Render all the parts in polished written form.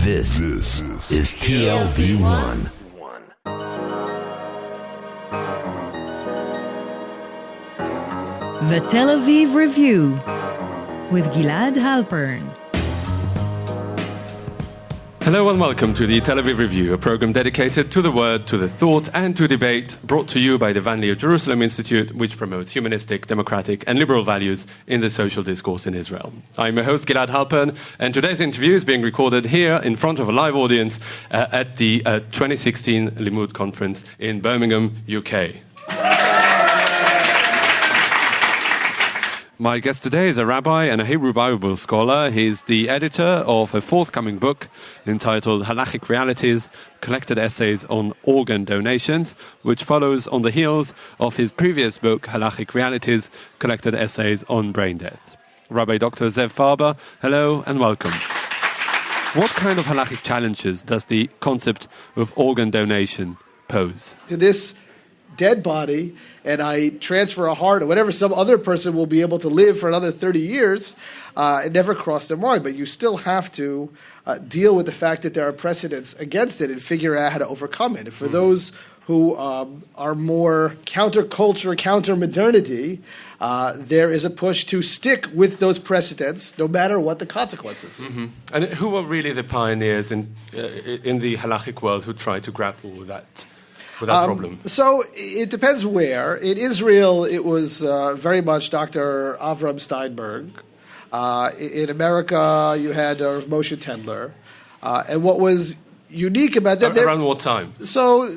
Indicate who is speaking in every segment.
Speaker 1: This is TLV1.
Speaker 2: The Tel Aviv Review with Gilad Halpern.
Speaker 3: Hello and welcome to the Tel Aviv Review, a program dedicated to the word, to the thought and to debate, brought to you by the Van Leer Jerusalem Institute, which promotes humanistic, democratic and liberal values in the social discourse in Israel. I'm your host, Gilad Halpern, and today's interview is being recorded here in front of a live audience at the 2016 Limud Conference in Birmingham, UK. My guest today is a rabbi and a Hebrew Bible scholar. He's the editor of a forthcoming book entitled Halachic Realities, Collected Essays on Organ Donations, which follows on the heels of his previous book, Halachic Realities, Collected Essays on Brain Death. Rabbi Dr. Zev Farber, hello and welcome. What kind of halachic challenges does the concept of organ donation pose?
Speaker 4: To this dead body, and I transfer a heart or whatever, some other person will be able to live for another 30 years, it never crossed their mind. But you still have to deal with the fact that there are precedents against it and figure out how to overcome it. And for those who are more counterculture, counter-modernity, there is a push to stick with those precedents no matter what the consequences.
Speaker 3: Mm-hmm. And who were really the pioneers in the halachic world who tried to grapple with that problem?
Speaker 4: So it depends where. In Israel, it was very much Dr. Avram Steinberg. In America, you had Moshe Tendler. And what was unique about that...
Speaker 3: Around what time?
Speaker 4: So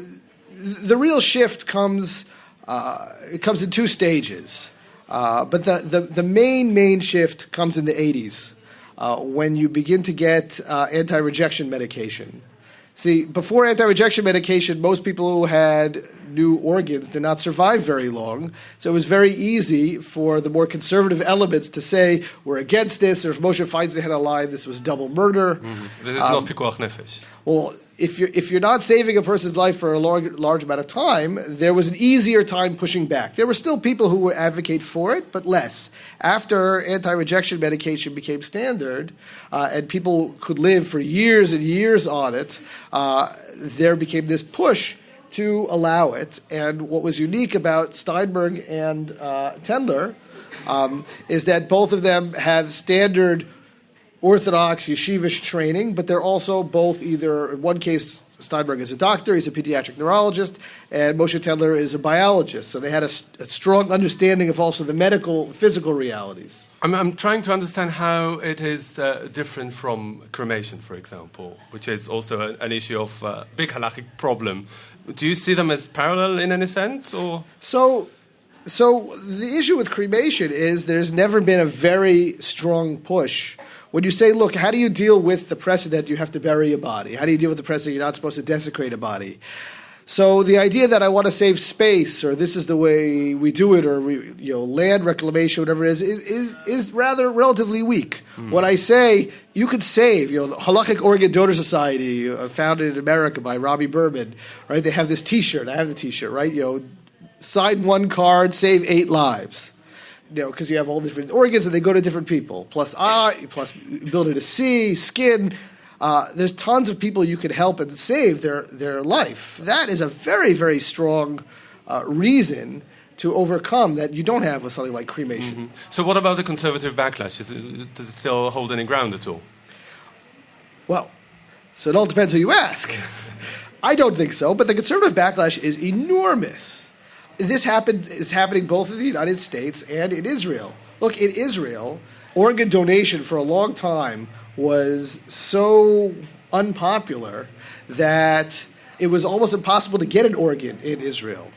Speaker 4: the real shift comes in two stages. But the main shift comes in the 80s when you begin to get anti-rejection medication. See, before anti-rejection medication, most people who had new organs did not survive very long. So it was very easy for the more conservative elements to say, we're against this, or if Moshe Feinstein had a line, this was double murder.
Speaker 3: Mm-hmm. This is not pikuach nefesh.
Speaker 4: Well, if you're not saving a person's life for a large amount of time, there was an easier time pushing back. There were still people who would advocate for it, but less. After anti-rejection medication became standard, and people could live for years and years on it, there became this push to allow it. And what was unique about Steinberg and Tendler is that both of them have standard Orthodox yeshivish training, but they're also both either, in one case, Steinberg is a doctor, he's a pediatric neurologist, and Moshe Tendler is a biologist. So they had a strong understanding of also the medical, physical realities.
Speaker 3: I'm trying to understand how it is different from cremation, for example, which is also an issue of big halachic problem. Do you see them as parallel in any sense, or?
Speaker 4: So the issue with cremation is there's never been a very strong push. When you say, look, how do you deal with the precedent you have to bury a body? How do you deal with the precedent you're not supposed to desecrate a body? So the idea that I want to save space, or this is the way we do it, or land reclamation, whatever it is rather relatively weak. When I say you could save, the Halachic Organ Donor Society, founded in America by Robbie Berman, right? They have this T-shirt. I have the T-shirt, right? Sign one card, save 8 lives. Because you have all different organs and they go to different people. Plus eye, plus ability to see, skin. There's tons of people you could help and save their life. That is a very, very strong reason to overcome that you don't have with something like cremation.
Speaker 3: Mm-hmm. So what about the conservative backlash? Does it still hold any ground at all?
Speaker 4: Well, so it all depends who you ask. I don't think so, but the conservative backlash is enormous. This is happening both in the United States and in Israel. Look, in Israel, organ donation for a long time was so unpopular that it was almost impossible to get an organ in Israel.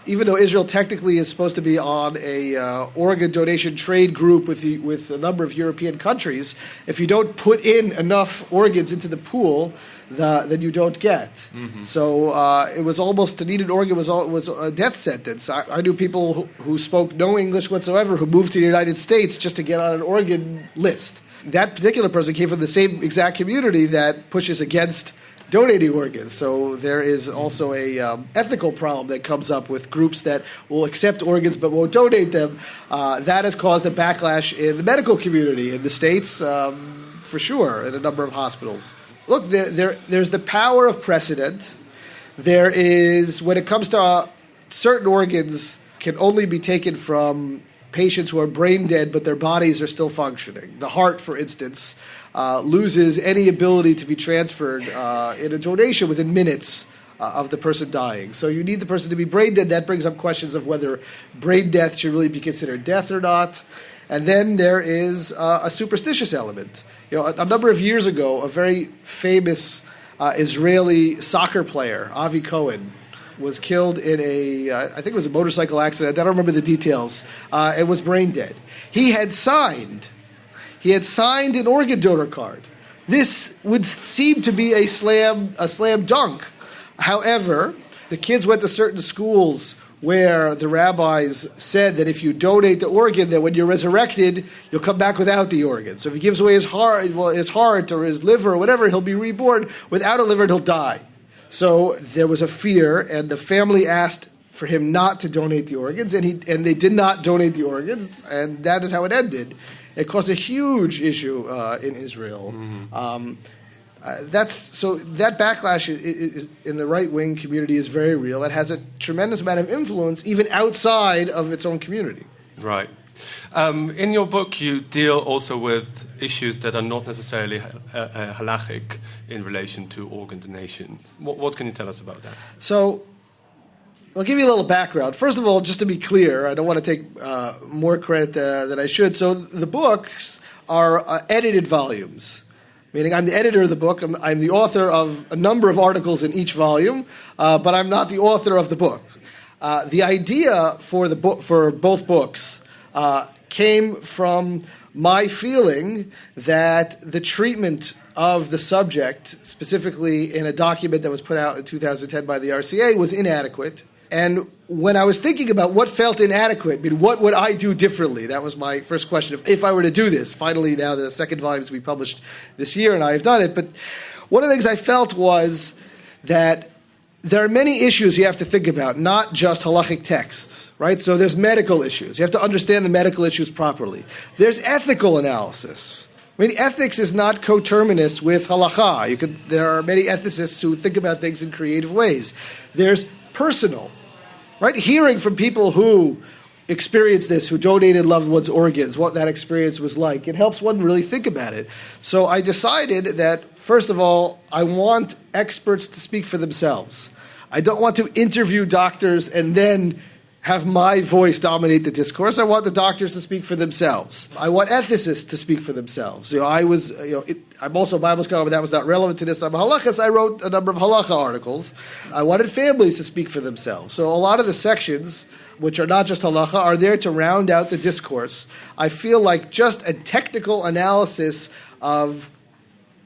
Speaker 4: Even though Israel technically is supposed to be on a organ donation trade group with a number of European countries, if you don't put in enough organs into the pool, then you don't get. Mm-hmm. So it was almost, to need an organ was a death sentence. I knew people who spoke no English whatsoever who moved to the United States just to get on an organ list. That particular person came from the same exact community that pushes against donating organs. So there is also a ethical problem that comes up with groups that will accept organs but won't donate them. That has caused a backlash in the medical community in the States, for sure, in a number of hospitals. look, there's the power of precedent. There is, when it comes to certain organs, can only be taken from patients who are brain dead, but their bodies are still functioning. The heart, for instance, loses any ability to be transferred in a donation within minutes of the person dying. So you need the person to be brain dead. That brings up questions of whether brain death should really be considered death or not. And then there is a superstitious element. A number of years ago, a very famous Israeli soccer player, Avi Cohen, was killed in I think it was a motorcycle accident. I don't remember the details. And was brain dead. He had signed an organ donor card. This would seem to be a slam dunk. However, the kids went to certain schools where the rabbis said that if you donate the organ, that when you're resurrected, you'll come back without the organ. So if he gives away his heart or his liver or whatever, he'll be reborn. Without a liver, he'll die. So there was a fear, and the family asked for him not to donate the organs, and they did not donate the organs, and that is how it ended. It caused a huge issue in Israel. Mm-hmm. That backlash is in the right-wing community is very real. It has a tremendous amount of influence even outside of its own community.
Speaker 3: Right. In your book, you deal also with issues that are not necessarily halachic in relation to organ donation. What can you tell us about that?
Speaker 4: So, I'll give you a little background. First of all, just to be clear, I don't want to take more credit than I should. So the books are edited volumes, meaning I'm the editor of the book. I'm the author of a number of articles in each volume, but I'm not the author of the book. The idea for both books came from my feeling that the treatment of the subject, specifically in a document that was put out in 2010 by the RCA, was inadequate. And when I was thinking about what felt inadequate, I mean, what would I do differently? That was my first question. If I were to do this, finally now the second volume is to be published this year, and I have done it. But one of the things I felt was that there are many issues you have to think about, not just halachic texts, right? So there's medical issues. You have to understand the medical issues properly. There's ethical analysis. I mean, ethics is not coterminous with halakha. There are many ethicists who think about things in creative ways. There's personal, right? Hearing from people who experienced this, who donated loved ones' organs, what that experience was like. It helps one really think about it. So I decided that, first of all, I want experts to speak for themselves. I don't want to interview doctors and then have my voice dominate the discourse. I want the doctors to speak for themselves. I want ethicists to speak for themselves. I'm also a Bible scholar, but that was not relevant to this. I'm a halachas. I wrote a number of halacha articles. I wanted families to speak for themselves. So a lot of the sections, which are not just halacha, are there to round out the discourse. I feel like just a technical analysis of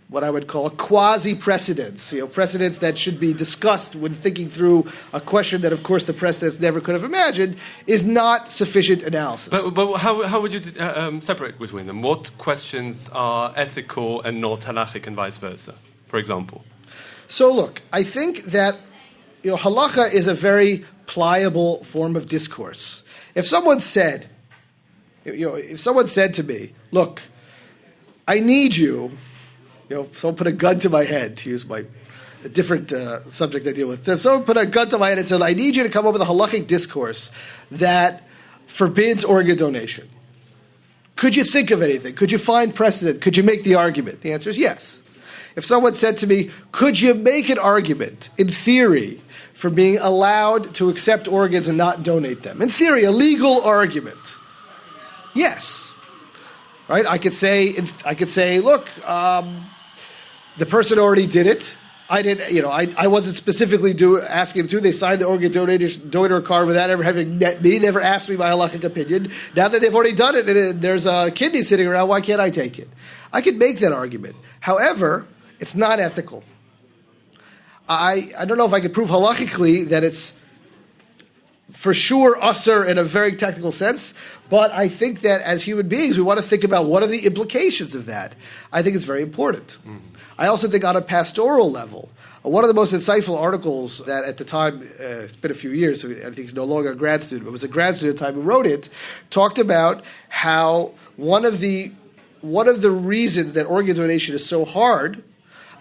Speaker 4: what I would call quasi-precedents, precedents that should be discussed when thinking through a question that, of course, the precedents never could have imagined, is not sufficient analysis.
Speaker 3: But how would you separate between them? What questions are ethical and not halachic and vice versa, for example?
Speaker 4: So look, I think that halacha is a very pliable form of discourse. If someone said to me, look, I need you, someone put a gun to my head, to use a different subject I deal with. If someone put a gun to my head and said, I need you to come up with a halachic discourse that forbids organ donation. Could you think of anything? Could you find precedent? Could you make the argument? The answer is yes. If someone said to me, could you make an argument, in theory, for being allowed to accept organs and not donate them? In theory, a legal argument. Yes. Right? I could say, look, the person already did it. I wasn't specifically asking them to. They signed the organ donor card without ever having met me, never asked me my halachic opinion. Now that they've already done it and there's a kidney sitting around, why can't I take it? I could make that argument. However, it's not ethical. I don't know if I could prove halachically that it's for sure usher in a very technical sense, but I think that as human beings, we want to think about what are the implications of that. I think it's very important. Mm-hmm. I also think on a pastoral level, one of the most insightful articles that at the time, it's been a few years, so I think he's no longer a grad student, but was a grad student at the time who wrote it, talked about how one of the reasons that organ donation is so hard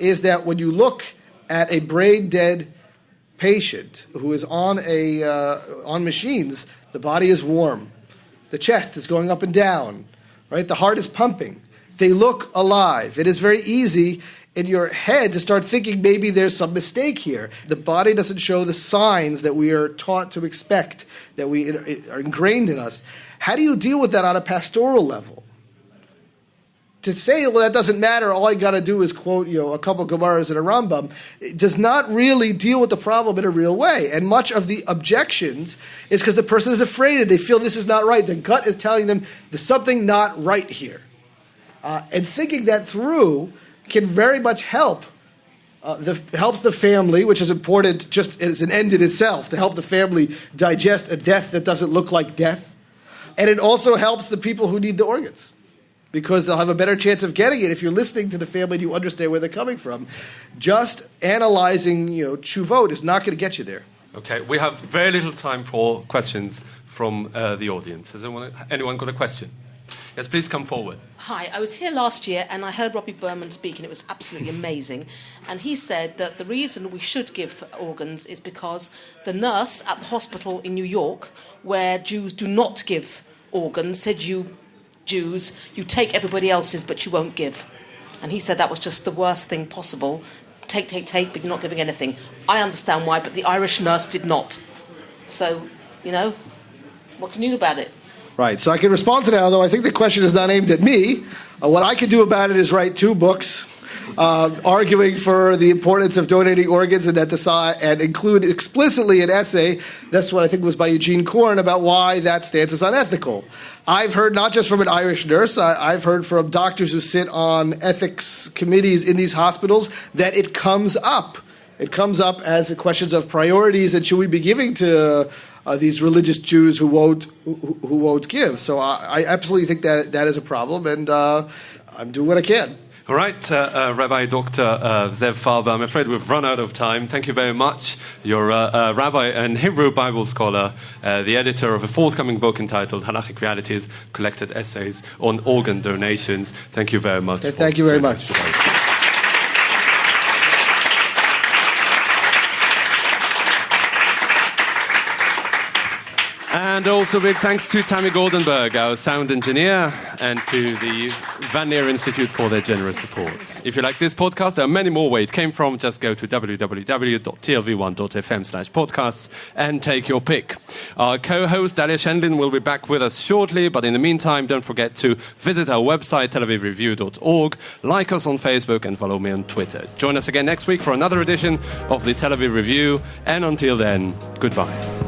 Speaker 4: is that when you look at a brain-dead patient who is on machines, the body is warm, the chest is going up and down, right? The heart is pumping. They look alive. It is very easy in your head to start thinking maybe there's some mistake here. The body doesn't show the signs that we are taught to expect, that are ingrained in us. How do you deal with that on a pastoral level? To say, well, that doesn't matter, all I got to do is quote, a couple Gemaras and a Rambam, it does not really deal with the problem in a real way. And much of the objections is because the person is afraid and they feel this is not right. The gut is telling them there's something not right here. And thinking that through can very much helps the family, which is important just as an end in itself, to help the family digest a death that doesn't look like death. And it also helps the people who need the organs, because they'll have a better chance of getting it if you're listening to the family and you understand where they're coming from. Just analyzing, tshuvot is not going to get you there.
Speaker 3: Okay, we have very little time for questions from the audience. Has anyone got a question? Yes, please come forward.
Speaker 5: Hi, I was here last year and I heard Robbie Berman speak and it was absolutely amazing. And he said that the reason we should give organs is because the nurse at the hospital in New York, where Jews do not give organs, said, you Jews, you take everybody else's but you won't give. And he said that was just the worst thing possible. Take, but you're not giving anything. I understand why, but the Irish nurse did not. So, what can you do about it?
Speaker 4: Right, so I can respond to that, although I think the question is not aimed at me. What I can do about it is write 2 books arguing for the importance of donating organs and include explicitly an essay, that's what I think was by Eugene Korn, about why that stance is unethical. I've heard not just from an Irish nurse, I've heard from doctors who sit on ethics committees in these hospitals that it comes up. It comes up as questions of priorities, and should we be giving to these religious Jews who won't give? So I absolutely think that is a problem, and I'm doing what I can.
Speaker 3: All right, Rabbi Dr. Zev Farber, I'm afraid we've run out of time. Thank you very much. You're a rabbi and Hebrew Bible scholar, the editor of a forthcoming book entitled Halachic Realities, Collected Essays on Organ Donations. Thank you very much.
Speaker 4: Okay, thank you very much.
Speaker 3: And also big thanks to Tammy Goldenberg, our sound engineer, and to the Van Leer Institute for their generous support. If you like this podcast, there are many more where it came from. Just go to www.tlv1.fm/podcasts and take your pick. Our co-host, Dalia Shendlin, will be back with us shortly, but in the meantime, don't forget to visit our website, telavivreview.org, like us on Facebook, and follow me on Twitter. Join us again next week for another edition of the Tel Aviv Review, and until then, goodbye.